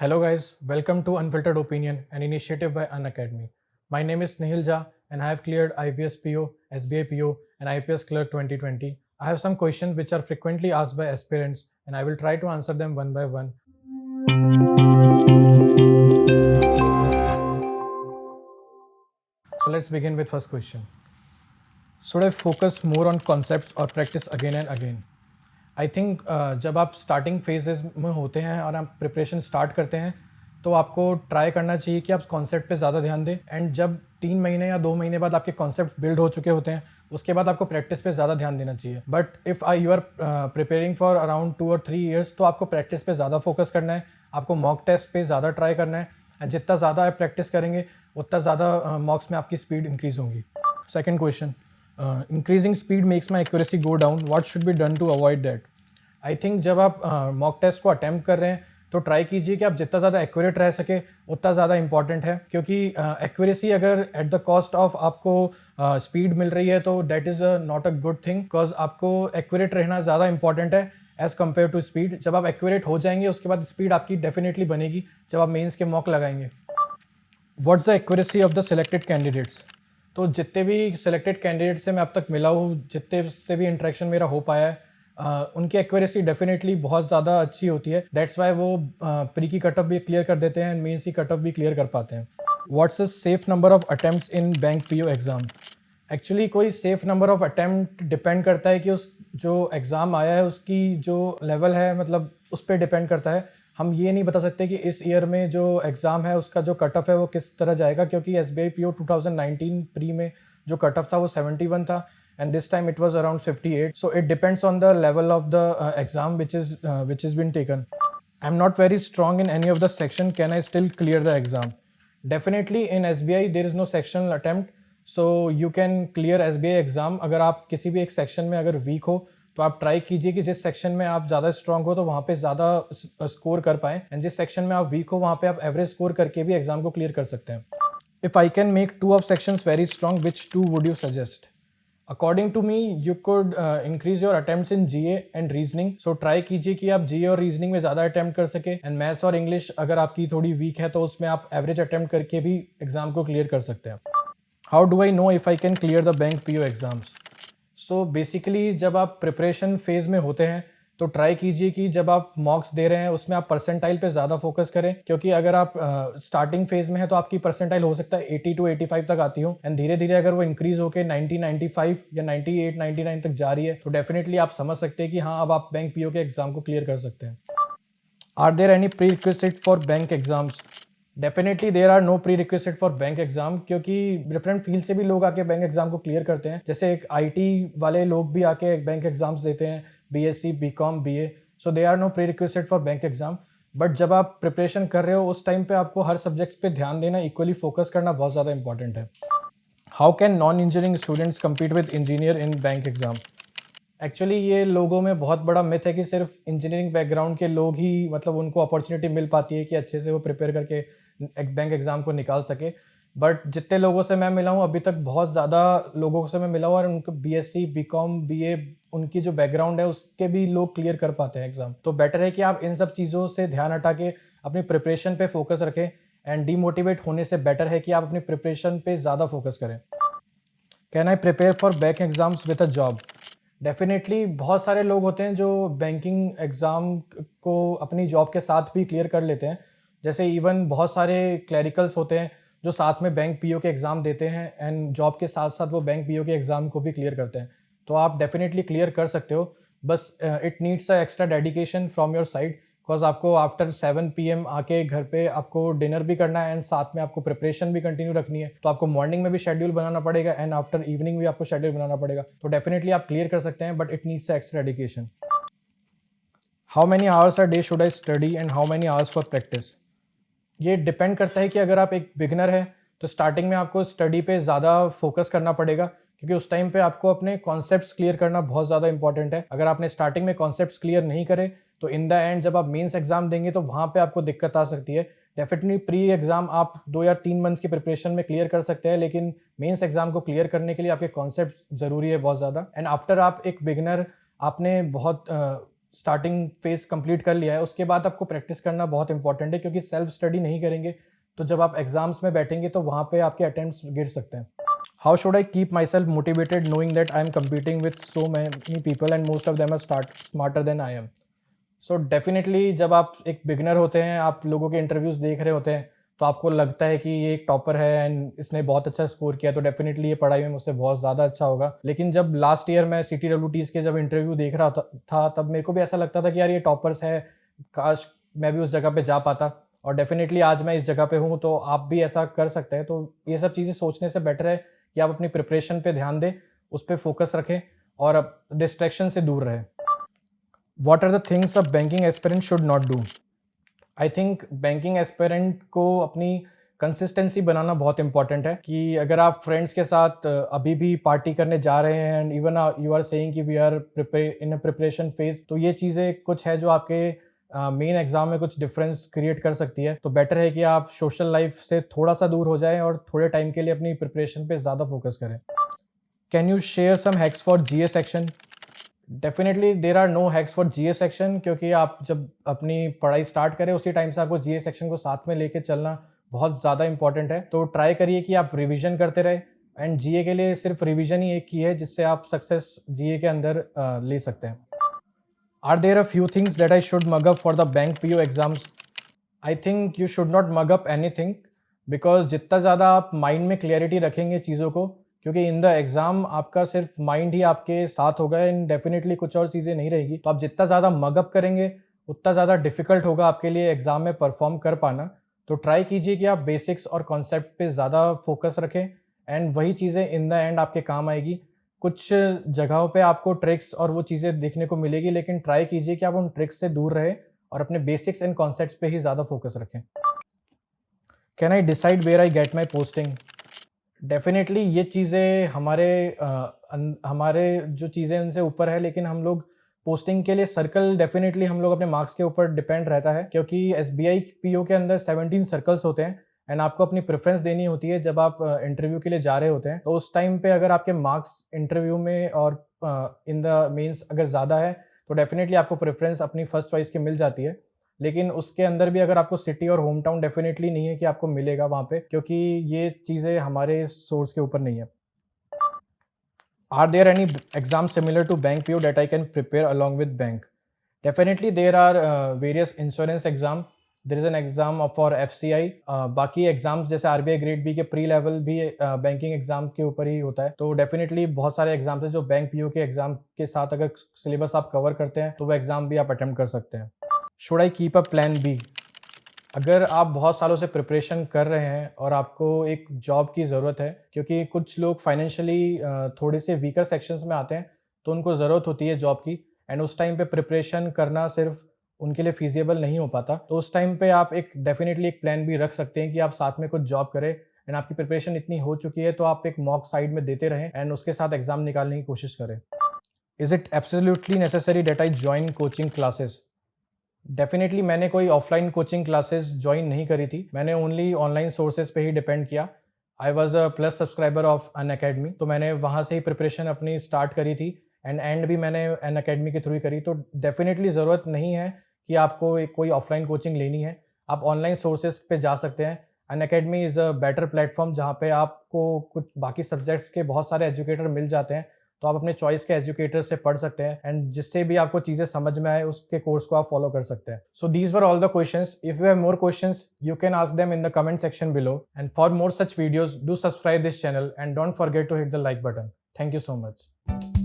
Hello guys, welcome to Unfiltered Opinion, an initiative by Unacademy. My name is Nihil Jha and I have cleared IBS PO, SBI PO and IPS Clerk 2020. I have some questions which are frequently asked by aspirants and I will try to answer them one by one. So let's begin with first question. Should I focus more on concepts or practice again and again? I think जब आप starting phases में होते हैं और आप preparation start करते हैं तो आपको ट्राई करना चाहिए कि आप कॉन्सेप्ट पे ज़्यादा ध्यान दें एंड जब 3 महीने या 2 महीने बाद आपके कॉन्सेप्ट बिल्ड हो चुके होते हैं उसके बाद आपको प्रैक्टिस पे ज़्यादा ध्यान देना चाहिए. But if you are preparing for around 2 और 3 ईयर्स तो आपको प्रैक्टिस पे ज़्यादा फोकस करना है, आपको मॉक टेस्ट पे ज़्यादा ट्राई करना है एंड जितना ज़्यादा आप प्रैक्टिस करेंगे उतना ज़्यादा मॉक्स में आपकी स्पीड इंक्रीज़ होगी. Second question, increasing speed makes my accuracy go down, what should be done to avoid that? I think जब आप मॉक टेस्ट को अटैम्प्ट कर रहे हैं तो ट्राई कीजिए कि आप जितना ज़्यादा एक्यूरेट रह सके उतना ज़्यादा इंपॉर्टेंट है, क्योंकि एक्यूरेसी अगर एट द कॉस्ट ऑफ आपको स्पीड मिल रही है तो that is not a good thing, because आपको एक्यूरेट रहना ज़्यादा इंपॉर्टेंट है एज़ कम्पेयर टू स्पीड. जब आप एक्यूरेट हो जाएंगे उसके बाद स्पीड आपकी डेफिनेटली बनेगी जब आप मेंस के मॉक लगाएंगे. What's the accuracy of the selected candidates? तो जितने भी सिलेक्टेड कैंडिडेट से मैं अब तक मिला हूँ, जितने से भी इंटरेक्शन मेरा हो पाया है, उनकी एक्यूरेसी डेफिनेटली बहुत ज़्यादा अच्छी होती है. दैट्स वाई वो प्री की कट ऑफ भी क्लियर कर देते हैं एंड मेंस की कट ऑफ भी क्लियर कर पाते हैं. What's a safe number of attempts in bank PO exam? Actually कोई safe number of attempt depend करता है कि उस जो एग्ज़ाम आया है उसकी जो लेवल है, मतलब उस पर डिपेंड करता है. हम ये नहीं बता सकते कि इस ईयर में जो एग्ज़ाम है उसका जो कट ऑफ है वो किस तरह जाएगा, क्योंकि SBI PO 2019 प्री में जो कट ऑफ था वो 71 था and this time it was around 58. So it depends on the level of the exam which is been taken. I'm not very strong in any of the section, can I still clear the exam? Definitely in SBI there is no sectional attempt, so you can clear SBI exam. अगर आप किसी भी एक section में अगर week हो तो आप ट्राई कीजिए कि जिस सेक्शन में आप ज़्यादा स्ट्रॉन्ग हो तो वहाँ पे ज़्यादा स्कोर कर पाएँ, एंड जिस सेक्शन में आप वीक हो वहाँ पे आप एवरेज स्कोर करके भी एग्जाम को क्लियर कर सकते हैं. If I can make 2 of sections very strong, which 2 would you suggest? According to me you could increase your attempts in GA and reasoning. So try कीजिए कि आप GA और रीजनिंग में ज़्यादा अटैम्प्ट कर सके, एंड मैथ्स और English अगर आपकी थोड़ी वीक है तो उसमें आप एवरेज अटैम्प्ट करके भी एग्जाम को क्लियर कर सकते हैं. How do I know if I can clear the bank PO exams? So basically जब आप प्रिपरेशन फेज़ में होते हैं तो ट्राई कीजिए कि जब आप मॉक्स दे रहे हैं उसमें आप परसेंटाइल पे ज़्यादा फोकस करें, क्योंकि अगर आप स्टार्टिंग फेज़ में है तो आपकी परसेंटाइल हो सकता है 80 to 85 तक आती हो, एंड धीरे धीरे अगर वो इंक्रीज़ होकर 90, 95 या 98, 99 तक जा रही है तो डेफिनेटली आप समझ सकते हैं कि हाँ अब आप बैंक PO के एग्ज़ाम को क्लियर कर सकते हैं. Are there any prerequisite for bank exams? Definitely there are no prerequisite for bank exam, क्योंकि डिफरेंट फील्ड से भी लोग आके बैंक एग्जाम को क्लियर करते हैं. जैसे एक IT वाले लोग भी आके बैंक एग्जाम्स देते हैं, BSc, BCom, BA. So they are no prerequisite for bank exam. But जब आप प्रिपरेशन कर रहे हो उस टाइम पे आपको हर सब्जेक्ट्स पे ध्यान देना, इक्वली फोकस करना बहुत ज़्यादा इंपॉर्टेंट है. How can non engineering students compete with engineer in bank exam? Actually ये लोगों में बहुत बड़ा मिथ है कि सिर्फ इंजीनियरिंग बैकग्राउंड के लोग ही, मतलब उनको अपॉर्चुनिटी मिल पाती है कि अच्छे से वो प्रिपेयर करके एक बैंक एग्ज़ाम को निकाल सके. बट जितने लोगों से मैं मिला हूँ अभी तक, बहुत ज़्यादा लोगों से मैं मिला हूँ और उनको BSc, BCom, BA उनकी जो बैकग्राउंड है उसके भी लोग क्लियर कर पाते हैं एग्ज़ाम. तो बेटर है कि आप इन सब चीज़ों से ध्यान हटा के अपनी प्रिपरेशन पे फोकस रखें, एंड डीमोटिवेट होने से बेटर है कि आप अपनी प्रिपरेशन पे ज़्यादा फोकस करें. Can I prepare for bank exams with a job? Definitely बहुत सारे लोग होते हैं जो बैंकिंग एग्ज़ाम को अपनी जॉब के साथ भी क्लियर कर लेते हैं. जैसे इवन बहुत सारे क्लरिकल्स होते हैं जो साथ में बैंक PO के एग्ज़ाम देते हैं एंड जॉब के साथ साथ वो बैंक PO के एग्ज़ाम को भी क्लियर करते हैं. तो आप डेफिनेटली क्लियर कर सकते हो, बस it needs a extra dedication from your side, because आपको आफ्टर 7 PM आके घर पे आपको डिनर भी करना है एंड साथ में आपको प्रिपरेशन भी कंटिन्यू रखनी है. तो आपको मॉर्निंग में भी शेड्यूल बनाना पड़ेगा एंड आफ्टर इवनिंग भी आपको शेड्यूल बनाना पड़ेगा. तो डेफिनेटली आप क्लियर कर सकते हैं, but it needs extra dedication. How many hours a day should I study and how many hours for practice? ये डिपेंड करता है कि अगर आप एक बिगनर है तो स्टार्टिंग में आपको स्टडी पे ज़्यादा फोकस करना पड़ेगा, क्योंकि उस टाइम पे आपको अपने कॉन्सेप्ट्स क्लियर करना बहुत ज़्यादा इंपॉर्टेंट है. अगर आपने स्टार्टिंग में कॉन्सेप्ट्स क्लियर नहीं करे तो इन द एंड जब आप मेंस एग्जाम देंगे तो वहाँ पे आपको दिक्कत आ सकती है. डेफिनेटली प्री एग्जाम आप 2 या 3 मंथ्स की प्रिपरेशन में क्लियर कर सकते हैं, लेकिन मेंस एग्जाम को क्लियर करने के लिए आपके कॉन्सेप्ट ज़रूरी है बहुत ज़्यादा. एंड आफ्टर आप एक बिगनर, आपने बहुत स्टार्टिंग फेज़ कंप्लीट कर लिया है, उसके बाद आपको प्रैक्टिस करना बहुत इंपॉर्टेंट है, क्योंकि सेल्फ स्टडी नहीं करेंगे तो जब आप एग्ज़ाम्स में बैठेंगे तो वहाँ पे आपके अटेम्प्ट्स गिर सकते हैं। How should I keep myself motivated knowing that I am competing with so many people and most of them are smarter than I am? So definitely जब आप एक बिगिनर होते हैं, आप लोगों के इंटरव्यूज़ देख रहे होते हैं, तो आपको लगता है कि ये एक टॉपर है एंड इसने बहुत अच्छा स्कोर किया, तो डेफिनेटली ये पढ़ाई में मुझसे बहुत ज़्यादा अच्छा होगा। लेकिन जब लास्ट ईयर मैं CTWTs के जब इंटरव्यू देख रहा था तब मेरे को भी ऐसा लगता था कि यार ये टॉपर्स है, काश मैं भी उस जगह पे जा पाता। और डेफिनेटली आज मैं इस जगह पे हूँ, तो आप भी ऐसा कर सकते हैं। तो ये सब चीज़ें सोचने से बेटर है कि आप अपनी प्रिपरेशन पे ध्यान दें, उस पे फोकस रखें और अब डिस्ट्रैक्शन से दूर रहें। What are the things a banking aspirant should not do? I think banking aspirant को अपनी कंसिस्टेंसी बनाना बहुत इंपॉर्टेंट है, कि अगर आप फ्रेंड्स के साथ अभी भी पार्टी करने जा रहे हैं and even you are saying कि we are in a preparation phase, तो ये चीज़ें कुछ है जो आपके मेन एग्जाम में कुछ डिफरेंस क्रिएट कर सकती है। तो बेटर है कि आप सोशल लाइफ से थोड़ा सा दूर हो जाएं और थोड़े टाइम के लिए अपनी प्रिपरेशन पे ज़्यादा फोकस करें। Can you share some hacks for GA section? Definitely there are no hacks for GA section, क्योंकि आप जब अपनी पढ़ाई स्टार्ट करें उसी टाइम से आपको GA सेक्शन को साथ में लेके चलना बहुत ज़्यादा इंपॉर्टेंट है। तो ट्राई करिए कि आप रिवीजन करते रहे एंड GA के लिए सिर्फ रिवीजन ही एक की है जिससे आप सक्सेस GA के अंदर ले सकते हैं। Are there a few things that I should mug up for the bank PO exams? I think you should not mug up anything, because जितना ज़्यादा आप माइंड में क्लियरिटी रखेंगे चीज़ों को, क्योंकि इन द एग्ज़ाम आपका सिर्फ माइंड ही आपके साथ होगा एंड डेफिनेटली कुछ और चीज़ें नहीं रहेगी। तो आप जितना ज़्यादा मग अप करेंगे उतना ज़्यादा डिफ़िकल्ट होगा आपके लिए एग्ज़ाम में परफॉर्म कर पाना। तो ट्राई कीजिए कि आप बेसिक्स और कॉन्सेप्ट पे ज़्यादा फोकस रखें एंड वही चीज़ें इन द एंड आपके काम आएगी। कुछ जगहों पे आपको ट्रिक्स और वो चीज़ें देखने को मिलेगी, लेकिन ट्राई कीजिए कि आप उन ट्रिक्स से दूर रहें और अपने बेसिक्स एंड कॉन्सेप्ट्स पे ही ज़्यादा फोकस रखें। Can I decide where I get my posting? Definitely ये चीज़ें हमारे जो चीज़ें उनसे ऊपर है, लेकिन हम लोग पोस्टिंग के लिए सर्कल डेफ़िनेटली हम लोग अपने मार्क्स के ऊपर डिपेंड रहता है, क्योंकि SBI PO के अंदर 17 सर्कल्स होते हैं एंड आपको अपनी प्रेफ़रेंस देनी होती है जब आप इंटरव्यू के लिए जा रहे होते हैं। तो उस टाइम पे अगर आपके मार्क्स इंटरव्यू में और इन द मेंस अगर ज़्यादा है, तो डेफ़िनेटली आपको प्रेफ़रेंस अपनी फर्स्ट चॉइस की मिल जाती है। लेकिन उसके अंदर भी अगर आपको सिटी और होम टाउन डेफ़िनेटली नहीं है कि आपको मिलेगा वहाँ पे, क्योंकि ये चीज़ें हमारे सोर्स के ऊपर नहीं है। Are there any exam similar to bank PO that I can prepare along with bank? Definitely there are various insurance exam, there is an exam for FCI। बाकी एग्ज़ाम्स जैसे RBI ग्रेड बी के pre level भी banking exam के ऊपर ही होता है। तो definitely बहुत सारे एग्ज़ाम्स हैं जो बैंक PO के एग्ज़ाम के साथ अगर सिलेबस आप कवर करते हैं, तो वो एग्ज़ाम भी आप अटेम्प्ट कर सकते हैं। Should I keep a plan B? अगर आप बहुत सालों से प्रिपरेशन कर रहे हैं और आपको एक जॉब की ज़रूरत है, क्योंकि कुछ लोग फाइनेंशियली थोड़े से वीकर सेक्शंस में आते हैं, तो उनको ज़रूरत होती है जॉब की एंड उस टाइम पे प्रिपरेशन करना सिर्फ उनके लिए फ़ीज़िबल नहीं हो पाता। तो उस टाइम पे आप एक डेफ़िनेटली एक प्लान बी रख सकते हैं कि आप साथ में कुछ जॉब करें एंड आपकी प्रिपरेशन इतनी हो चुकी है तो आप एक मॉक साइड में देते रहें एंड उसके साथ एग्ज़ाम निकालने की कोशिश करें। Is it absolutely necessary that I join coaching classes? Definitely मैंने कोई ऑफ़लाइन कोचिंग क्लासेस जॉइन नहीं करी थी। मैंने ओनली ऑनलाइन सोर्सेज़ पे ही डिपेंड किया। I was a plus subscriber of Unacademy, तो मैंने वहाँ से ही प्रिपरेशन अपनी स्टार्ट करी थी एंड भी मैंने अनअकैडमी के थ्रू ही करी। तो डेफ़िनेटली ज़रूरत नहीं है कि आपको एक कोई ऑफ़लाइन कोचिंग लेनी है। आप ऑनलाइन सोर्सेज़ पे जा सकते हैं। Unacademy is a better platform जहाँ पे आपको कुछ बाकी सब्जेक्ट्स के बहुत सारे एजुकेटर मिल जाते हैं। तो आप अपने चॉइस के एजुकेटर से पढ़ सकते हैं एंड जिससे भी आपको चीज़ें समझ में आए उसके कोर्स को आप फॉलो कर सकते हैं। So these were all the questions. If you have more questions you can ask them in the comment section below and for more such videos do subscribe this channel and don't forget to hit the like button. Thank you so much.